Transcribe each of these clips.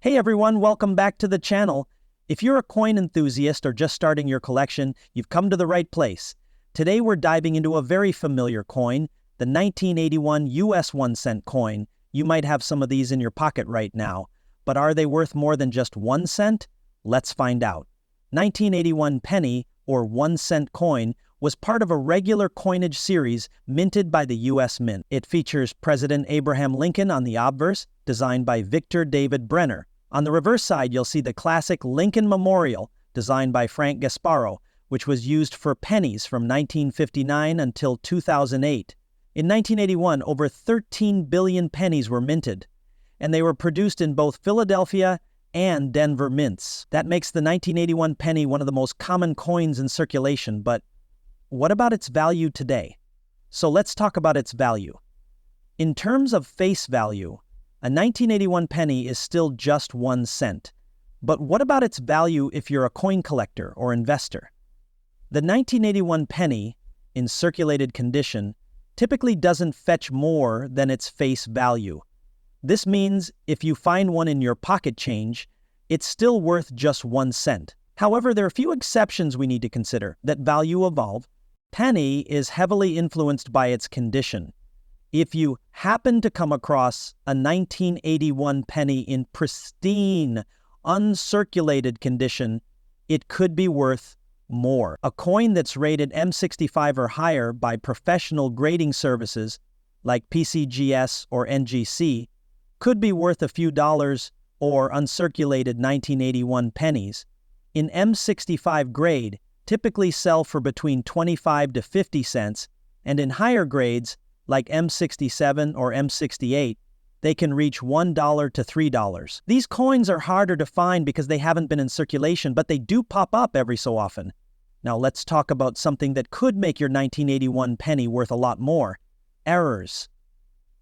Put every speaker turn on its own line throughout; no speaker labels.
Hey everyone, welcome back to the channel. If you're a coin enthusiast or just starting your collection, you've come to the right place. Today we're diving into a very familiar coin, the 1981 US 1-cent coin. You might have some of these in your pocket right now, but are they worth more than just 1 cent? Let's find out. 1981 penny, or 1-cent coin, was part of a regular coinage series minted by the U.S. Mint. It features President Abraham Lincoln on the obverse, designed by Victor David Brenner. On the reverse side, you'll see the classic Lincoln Memorial, designed by Frank Gasparro, which was used for pennies from 1959 until 2008. In 1981, over 13 billion pennies were minted, and they were produced in both Philadelphia and Denver mints. That makes the 1981 penny one of the most common coins in circulation, but what about its value today? So let's talk about its value. In terms of face value, a 1981 penny is still just 1 cent. But what about its value if you're a coin collector or investor? The 1981 penny, in circulated condition, typically doesn't fetch more than its face value. This means if you find one in your pocket change, it's still worth just 1 cent. However, there are a few exceptions we need to consider that value evolve. Penny is heavily influenced by its condition. If you happen to come across a 1981 penny in pristine, uncirculated condition, it could be worth more. A coin that's rated M65 or higher by professional grading services like PCGS or NGC could be worth a few dollars, or uncirculated 1981 pennies in M65 grade typically sell for between 25 to 50 cents, and in higher grades, like M67 or M68, they can reach $1 to $3. These coins are harder to find because they haven't been in circulation, but they do pop up every so often. Now let's talk about something that could make your 1981 penny worth a lot more: errors.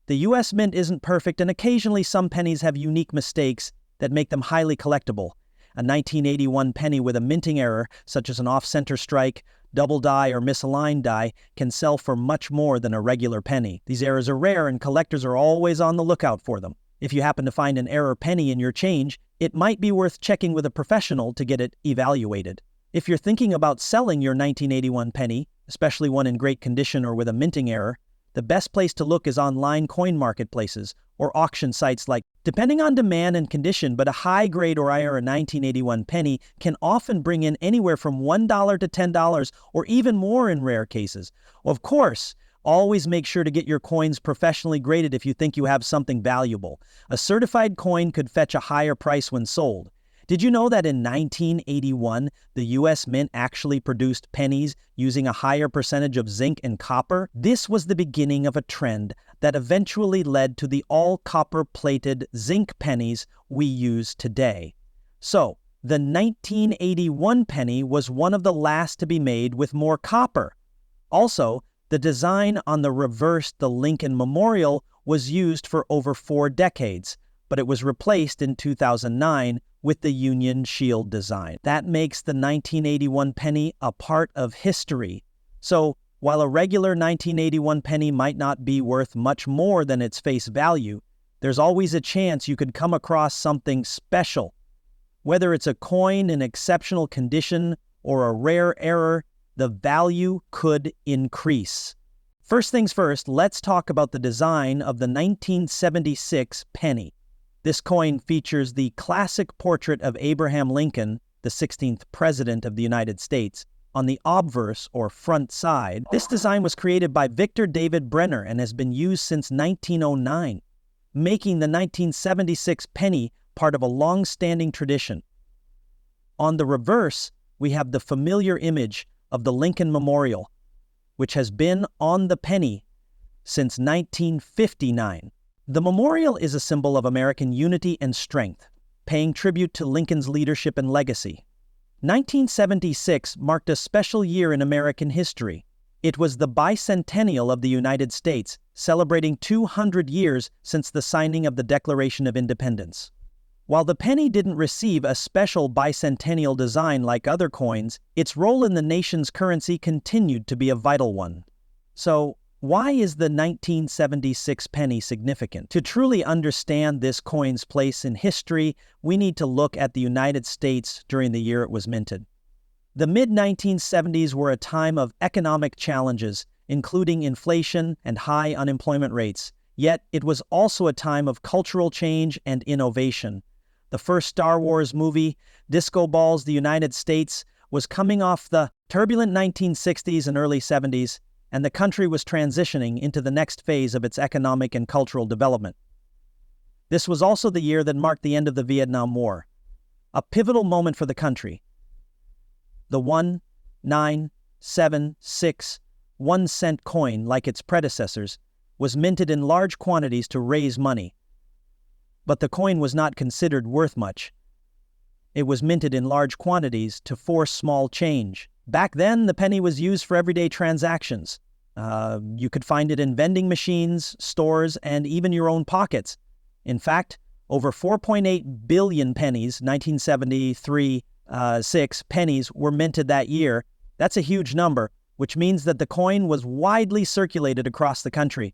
The US Mint isn't perfect, and occasionally some pennies have unique mistakes that make them highly collectible. A 1981 penny with a minting error, such as an off-center strike, double die, or misaligned die, can sell for much more than a regular penny. These errors are rare, and collectors are always on the lookout for them. If you happen to find an error penny in your change, it might be worth checking with a professional to get it evaluated. If you're thinking about selling your 1981 penny, especially one in great condition or with a minting error, the best place to look is online coin marketplaces or auction sites depending on demand and condition, but a high-grade or higher 1981 penny can often bring in anywhere from $1 to $10 or even more in rare cases. Of course, always make sure to get your coins professionally graded if you think you have something valuable. A certified coin could fetch a higher price when sold. Did you know that in 1981, the U.S. Mint actually produced pennies using a higher percentage of zinc and copper? This was the beginning of a trend that eventually led to the all-copper-plated zinc pennies we use today. So, the 1981 penny was one of the last to be made with more copper. Also, the design on the reverse, the Lincoln Memorial, was used for over 4 decades, but it was replaced in 2009 with the Union Shield design. That makes the 1981 penny a part of history. So, while a regular 1981 penny might not be worth much more than its face value, there's always a chance you could come across something special. Whether it's a coin in exceptional condition or a rare error, the value could increase. First things first, let's talk about the design of the 1976 penny. This coin features the classic portrait of Abraham Lincoln, the 16th President of the United States, on the obverse or front side. This design was created by Victor David Brenner and has been used since 1909, making the 1976 penny part of a long-standing tradition. On the reverse, we have the familiar image of the Lincoln Memorial, which has been on the penny since 1959. The memorial is a symbol of American unity and strength, paying tribute to Lincoln's leadership and legacy. 1976 marked a special year in American history. It was the bicentennial of the United States, celebrating 200 years since the signing of the Declaration of Independence. While the penny didn't receive a special bicentennial design like other coins, its role in the nation's currency continued to be a vital one. So, Why is the 1976 penny significant? To truly understand this coin's place in history, we need to look at the United States during the year it was minted. The mid-1970s were a time of economic challenges, including inflation and high unemployment rates. Yet, it was also a time of cultural change and innovation. The first Star Wars movie, Disco Balls, the United States, was coming off the turbulent 1960s and early 70s, and the country was transitioning into the next phase of its economic and cultural development. This was also the year that marked the end of the Vietnam War, a pivotal moment for the country. The 1976 1-cent coin, like its predecessors, was minted in large quantities to raise money. But the coin was not considered worth much. It was minted in large quantities to force small change. Back then, the penny was used for everyday transactions. You could find it in vending machines, stores, and even your own pockets. In fact, over 4.8 billion pennies, 1973-6 pennies, were minted that year. That's a huge number, which means that the coin was widely circulated across the country.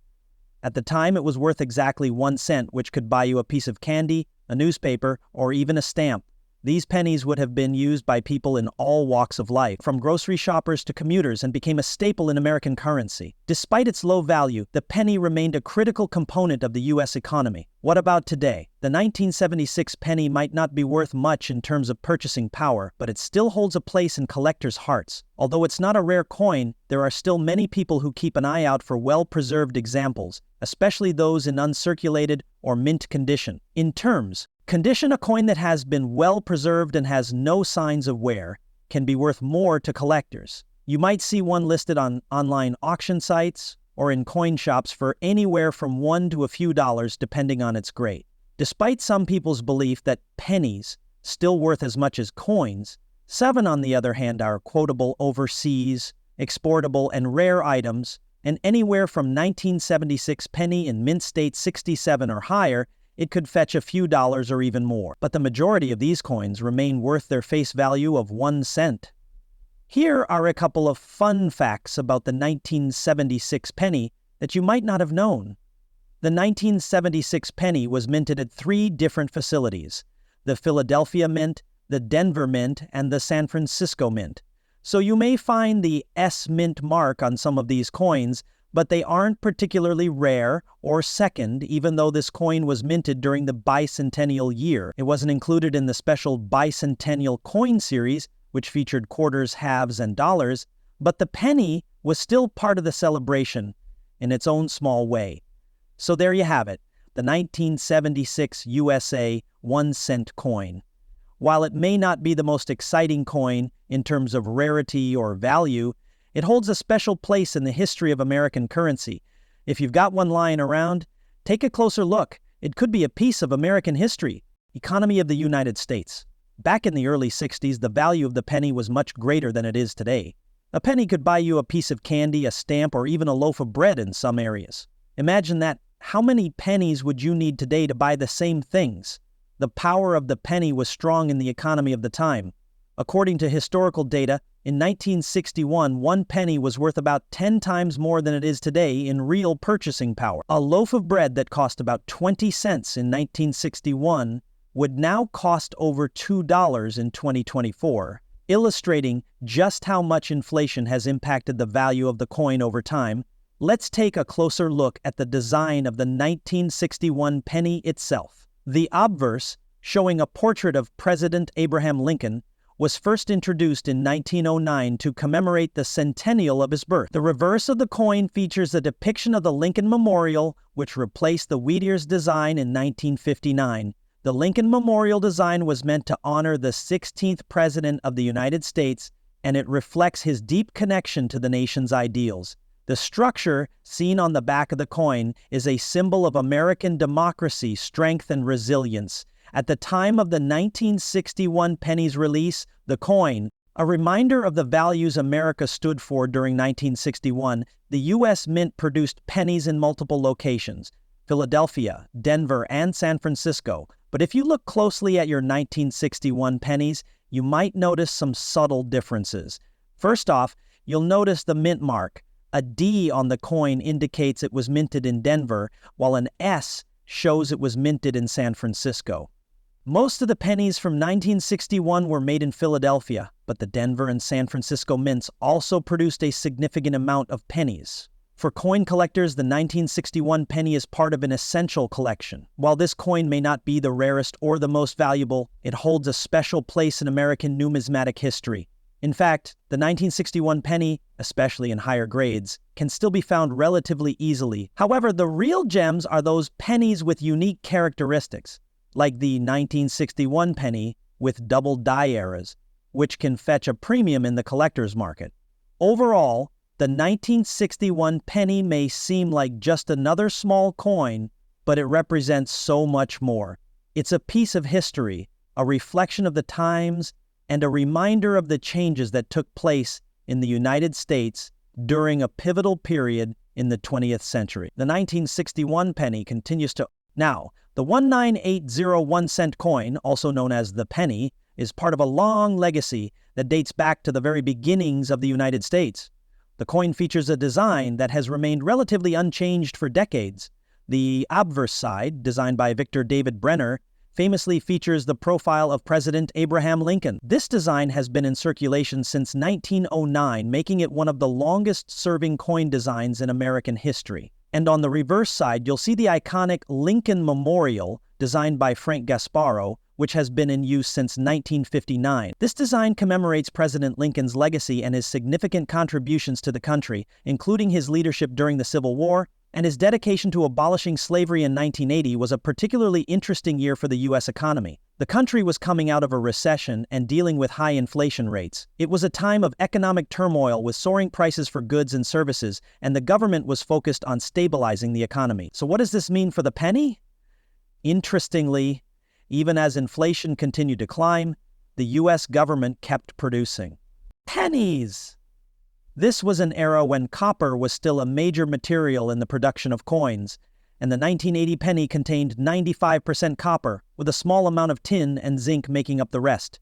At the time, it was worth exactly 1 cent, which could buy you a piece of candy, a newspaper, or even a stamp. These pennies would have been used by people in all walks of life, from grocery shoppers to commuters, and became a staple in American currency. Despite its low value, the penny remained a critical component of the U.S. economy. What about today? The 1976 penny might not be worth much in terms of purchasing power, but it still holds a place in collectors' hearts. Although it's not a rare coin, there are still many people who keep an eye out for well-preserved examples, especially those in uncirculated or mint condition. In terms, condition, a coin that has been well preserved and has no signs of wear can be worth more to collectors. You might see one listed on online auction sites or in coin shops for anywhere from $1 to a few dollars depending on its grade. Despite some people's belief that pennies still worth as much as coins, 7 on the other hand are quotable overseas, exportable and rare items, and anywhere from 1976 penny in mint state 67 or higher, it could fetch a few dollars or even more. But the majority of these coins remain worth their face value of 1 cent. Here are a couple of fun facts about the 1976 penny that you might not have known. The 1976 penny was minted at 3 different facilities: the Philadelphia Mint, the Denver Mint, and the San Francisco Mint. So you may find the S Mint mark on some of these coins, but they aren't particularly rare or second, even though this coin was minted during the bicentennial year. It wasn't included in the special bicentennial coin series, which featured quarters, halves, and dollars, but the penny was still part of the celebration in its own small way. So there you have it, the 1976 USA 1-cent coin. While it may not be the most exciting coin in terms of rarity or value, it holds a special place in the history of American currency. If you've got one lying around, take a closer look. It could be a piece of American history. Economy of the United States. Back in the early 60s, the value of the penny was much greater than it is today. A penny could buy you a piece of candy, a stamp, or even a loaf of bread in some areas. Imagine that. How many pennies would you need today to buy the same things? The power of the penny was strong in the economy of the time. According to historical data, in 1961, 1 penny was worth about 10 times more than it is today in real purchasing power. A loaf of bread that cost about 20 cents in 1961 would now cost over $2 in 2024, illustrating just how much inflation has impacted the value of the coin over time. Let's take a closer look at the design of the 1961 penny itself. The obverse, showing a portrait of President Abraham Lincoln, was first introduced in 1909 to commemorate the centennial of his birth. The reverse of the coin features a depiction of the Lincoln Memorial, which replaced the Whittier's design in 1959. The Lincoln Memorial design was meant to honor the 16th President of the United States, and it reflects his deep connection to the nation's ideals. The structure, seen on the back of the coin, is a symbol of American democracy, strength, and resilience. At the time of the 1961 penny's release, the coin, a reminder of the values America stood for during 1961, the U.S. Mint produced pennies in multiple locations: Philadelphia, Denver, and San Francisco. But if you look closely at your 1961 pennies, you might notice some subtle differences. First off, you'll notice the mint mark. A D on the coin indicates it was minted in Denver, while an S shows it was minted in San Francisco. Most of the pennies from 1961 were made in Philadelphia, but the Denver and San Francisco mints also produced a significant amount of pennies. For coin collectors, the 1961 penny is part of an essential collection. While this coin may not be the rarest or the most valuable, it holds a special place in American numismatic history. In fact, the 1961 penny, especially in higher grades, can still be found relatively easily. However, the real gems are those pennies with unique characteristics, like the 1961 penny with double die eras, which can fetch a premium in the collector's market. Overall, the 1961 penny may seem like just another small coin, but it represents so much more. It's a piece of history, a reflection of the times, and a reminder of the changes that took place in the United States during a pivotal period in the 20th century. The 1961 penny continues to... Now, the 19801 cent coin, also known as the penny, is part of a long legacy that dates back to the very beginnings of the United States. The coin features a design that has remained relatively unchanged for decades. The obverse side, designed by Victor David Brenner, famously features the profile of President Abraham Lincoln. This design has been in circulation since 1909, making it one of the longest-serving coin designs in American history. And on the reverse side, you'll see the iconic Lincoln Memorial, designed by Frank Gasparo, which has been in use since 1959. This design commemorates President Lincoln's legacy and his significant contributions to the country, including his leadership during the Civil War, and his dedication to abolishing slavery in 1980 was a particularly interesting year for the U.S. economy. The country was coming out of a recession and dealing with high inflation rates. It was a time of economic turmoil with soaring prices for goods and services, and the government was focused on stabilizing the economy. So what does this mean for the penny? Interestingly, even as inflation continued to climb, the U.S. government kept producing pennies. This was an era when copper was still a major material in the production of coins, and the 1980 penny contained 95% copper, with a small amount of tin and zinc making up the rest.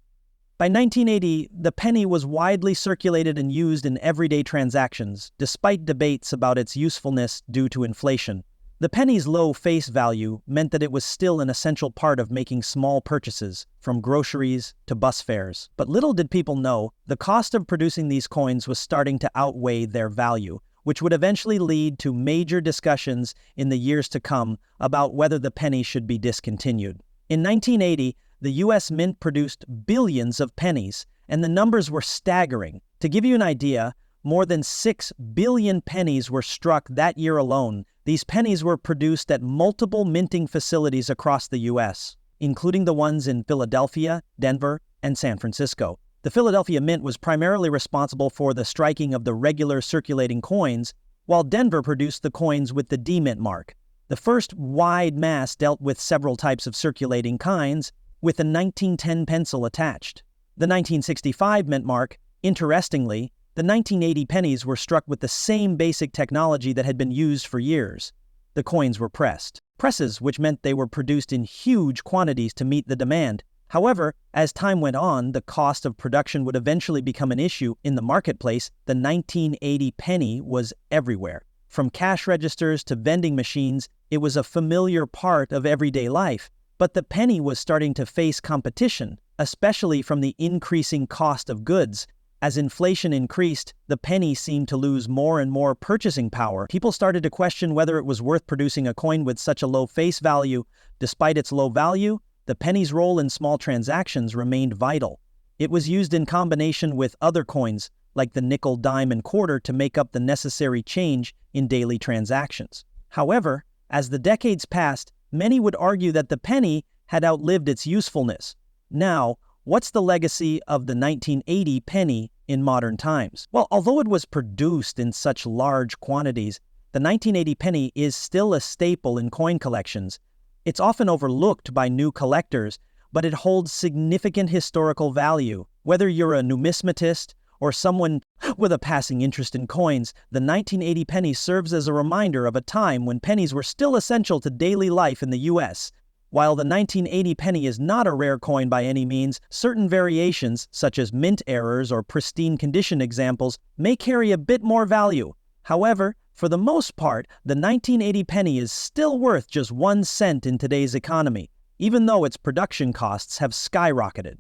By 1980, the penny was widely circulated and used in everyday transactions, despite debates about its usefulness due to inflation. The penny's low face value meant that it was still an essential part of making small purchases, from groceries to bus fares. But little did people know, the cost of producing these coins was starting to outweigh their value, which would eventually lead to major discussions in the years to come about whether the penny should be discontinued. In 1980, the U.S. Mint produced billions of pennies, and the numbers were staggering. To give you an idea, more than 6 billion pennies were struck that year alone. These pennies were produced at multiple minting facilities across the U.S., including the ones in Philadelphia, Denver, and San Francisco. The Philadelphia Mint was primarily responsible for the striking of the regular circulating coins, while Denver produced the coins with the D-Mint mark. The first wide mass dealt with several types of circulating kinds, with a 1910 pencil attached. The 1965 mint mark, interestingly, the 1980 pennies were struck with the same basic technology that had been used for years. The coins were pressed. Presses, which meant they were produced in huge quantities to meet the demand. However, as time went on, the cost of production would eventually become an issue in the marketplace. The 1980 penny was everywhere. From cash registers to vending machines, it was a familiar part of everyday life. But the penny was starting to face competition, especially from the increasing cost of goods. As inflation increased, the penny seemed to lose more and more purchasing power. People started to question whether it was worth producing a coin with such a low face value. Despite its low value, the penny's role in small transactions remained vital. It was used in combination with other coins, like the nickel, dime, and quarter, to make up the necessary change in daily transactions. However, as the decades passed, many would argue that the penny had outlived its usefulness. Now, what's the legacy of the 1980 penny in modern times? Well, although it was produced in such large quantities, the 1980 penny is still a staple in coin collections. It's often overlooked by new collectors, but it holds significant historical value. Whether you're a numismatist or someone with a passing interest in coins, the 1980 penny serves as a reminder of a time when pennies were still essential to daily life in the U.S. While the 1980 penny is not a rare coin by any means, certain variations, such as mint errors or pristine condition examples, may carry a bit more value. However, for the most part, the 1980 penny is still worth just 1 cent in today's economy, even though its production costs have skyrocketed.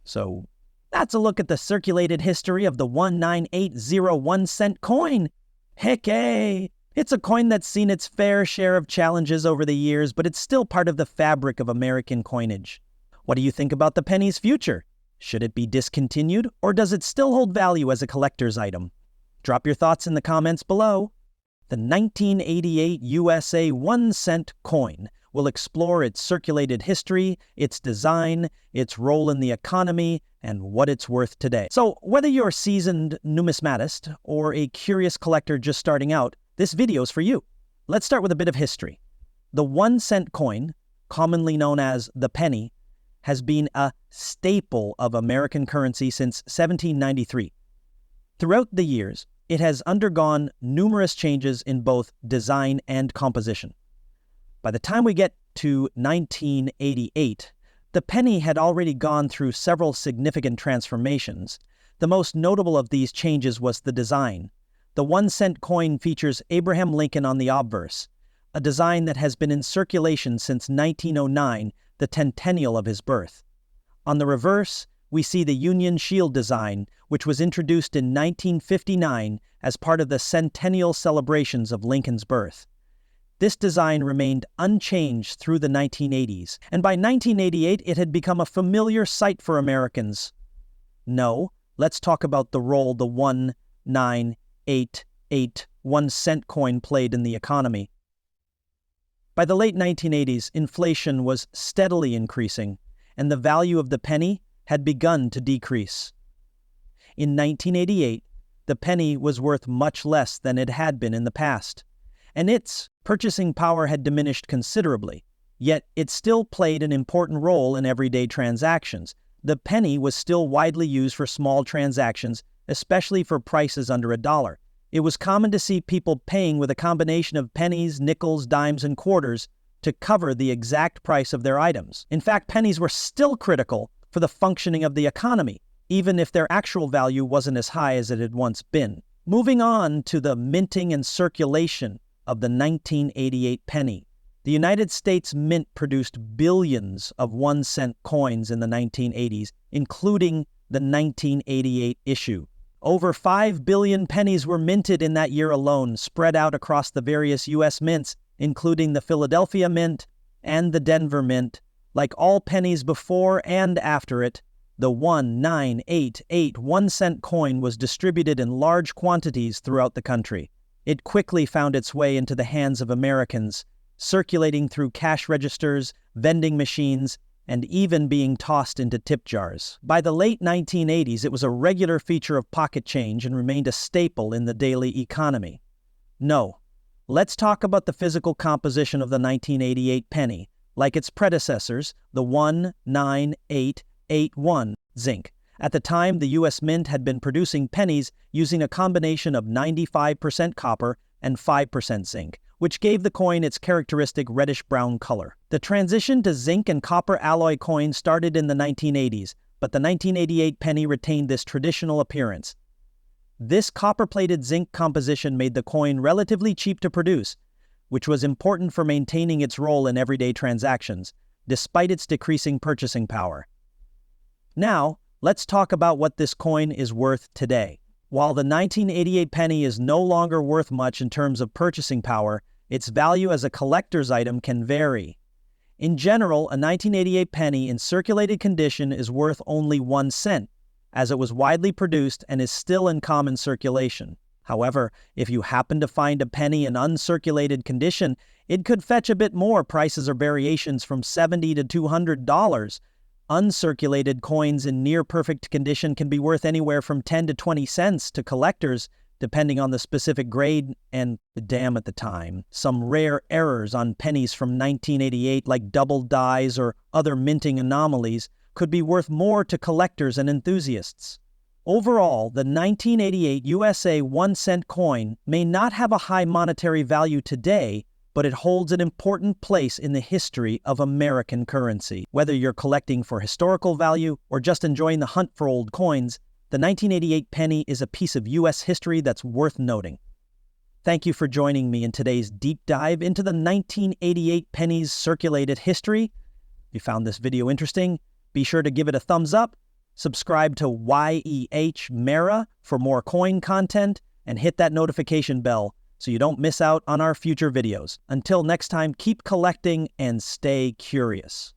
So, that's a look at the circulated history of the 19801 cent coin. Heck-ay! It's a coin that's seen its fair share of challenges over the years, but it's still part of the fabric of American coinage. What do you think about the penny's future? Should it be discontinued, or does it still hold value as a collector's item? Drop your thoughts in the comments below. The 1988 USA 1 cent coin will explore its circulated history, its design, its role in the economy, and what it's worth today. So, whether you're a seasoned numismatist or a curious collector just starting out, this video's for you. Let's start with a bit of history. The 1 cent coin, commonly known as the penny, has been a staple of American currency since 1793. Throughout the years, it has undergone numerous changes in both design and composition. By the time we get to 1988, the penny had already gone through several significant transformations. The most notable of these changes was the design. The 1 cent coin features Abraham Lincoln on the obverse, a design that has been in circulation since 1909, the centennial of his birth. On the reverse, we see the Union Shield design, which was introduced in 1959 as part of the centennial celebrations of Lincoln's birth. This design remained unchanged through the 1980s, and by 1988 it had become a familiar sight for Americans. No, let's talk about the role the 1988 1 cent coin played in the economy. By the late 1980s, inflation was steadily increasing, and the value of the penny had begun to decrease. In 1988, the penny was worth much less than it had been in the past, and its purchasing power had diminished considerably, yet it still played an important role in everyday transactions. The penny was still widely used for small transactions, especially for prices under $1. It was common to see people paying with a combination of pennies, nickels, dimes, and quarters to cover the exact price of their items. In fact, pennies were still critical for the functioning of the economy, even if their actual value wasn't as high as it had once been. Moving on to the minting and circulation of the 1988 penny. The United States Mint produced billions of 1 cent coins in the 1980s, including the 1988 issue. Over 5 billion pennies were minted in that year alone, spread out across the various U.S. mints, including the Philadelphia Mint and the Denver Mint. Like all pennies before and after it, the 1988 1 cent coin was distributed in large quantities throughout the country. It quickly found its way into the hands of Americans, circulating through cash registers, vending machines, and even being tossed into tip jars. By the late 1980s, it was a regular feature of pocket change and remained a staple in the daily economy. No, let's talk about the physical composition of the 1988 penny. Like its predecessors, the 19881 zinc. At the time, the U.S. Mint had been producing pennies using a combination of 95% copper and 5% zinc, which gave the coin its characteristic reddish-brown color. The transition to zinc and copper alloy coins started in the 1980s, but the 1988 penny retained this traditional appearance. This copper-plated zinc composition made the coin relatively cheap to produce, which was important for maintaining its role in everyday transactions, despite its decreasing purchasing power. Now, let's talk about what this coin is worth today. While the 1988 penny is no longer worth much in terms of purchasing power, its value as a collector's item can vary. In general, a 1988 penny in circulated condition is worth only 1 cent, as it was widely produced and is still in common circulation. However, if you happen to find a penny in uncirculated condition, it could fetch a bit more. Prices or variations from $70 to $200. Uncirculated coins in near-perfect condition can be worth anywhere from 10 to 20 cents to collectors, depending on the specific grade and damn at the time. Some rare errors on pennies from 1988, like double dies or other minting anomalies, could be worth more to collectors and enthusiasts. Overall, the 1988 USA 1 cent coin may not have a high monetary value today, but it holds an important place in the history of American currency. Whether you're collecting for historical value or just enjoying the hunt for old coins, the 1988 penny is a piece of U.S. history that's worth noting. Thank you for joining me in today's deep dive into the 1988 pennies circulated history. If you found this video interesting, be sure to give it a thumbs up, subscribe to YEH Mera for more coin content, and hit that notification bell so you don't miss out on our future videos. Until next time, keep collecting and stay curious.